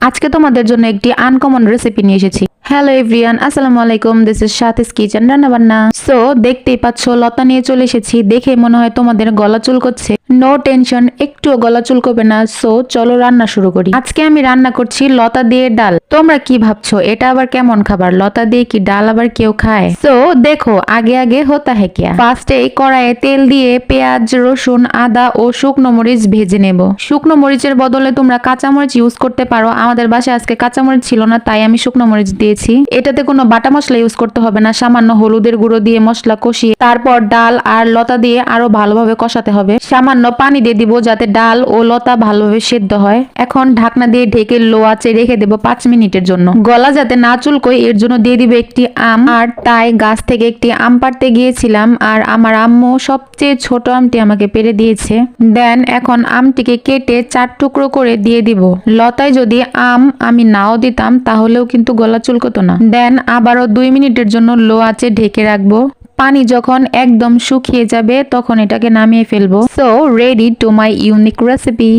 আজকে তোমাদের জন্য একটি আনকমন রেসিপি নিয়ে এসেছি। হ্যালো এভরিওয়ান, আসসালামু আলাইকুম। দিস ইজ সাথিস কিচেন রান্নাবান্না। সো দেখতেই পাচ্ছ লতা নিয়ে চলে এসেছি। দেখে মনে হয় তোমাদের গলা চুলকোচ্ছে। নো টেনশন, একটুও গলা চুলকোবে না। সো চলো রান্না শুরু করি। আজকে আমি রান্না করছি লতা দিয়ে ডাল। তোমরা কি ভাবছো এটা আবার কেমন খাবার? লতা দিয়ে কি ডাল আবার কেউ খায়? সো দেখো আগে আগে হোতা হ্যাঁ কিয়া। ফার্স্টে কড়াইয়ে তেল দিয়ে পেঁয়াজ, রসুন, আদা ও শুকনো মরিচ ভেজে নেব। শুকনো মরিচের বদলে তোমরা কাঁচামরিচ ইউজ করতে পারো। আমাদের বাসায় আজকে কাঁচামরিচ ছিল না, তাই আমি শুকনো মরিচ দিয়েছি। এটাতে কোনো বাটা মশলা ইউজ করতে হবে না। সামান্য হলুদের গুঁড়ো দিয়ে মশলা কষিয়ে তারপর ডাল আর লতা দিয়ে আরো ভালোভাবে কষাতে হবে। সামান্য পানি দিয়ে দিব যাতে ডাল ও লতা ভালোভাবে সেদ্ধ হয়। এখন ঢাকনা দিয়ে ঢেকে লো আঁচে রেখে দেব 5 মিনিটের জন্য। গলা যাতে না চুলকোয় এর জন্য দিয়ে দিব একটি আম। আর তাই গাছ থেকে একটি আম পাড়তে গিয়েছিলাম, আর আমার আম্মু সবচেয়ে ছোট আমটি আমাকে পেড়ে দিয়েছে। দেন এখন আমটিকে কেটে 4 টুকরো করে দিয়ে দিব। লতায় যদি আম আমি নাও দিতাম তাহলেও কিন্তু গলা চুলকতো না। দেন আবারও 2 মিনিটের জন্য লো আঁচে ঢেকে রাখবো। পানি যখন একদম শুকিয়ে যাবে তখন এটাকে নামিয়ে ফেলবো। So ready to my unique recipe.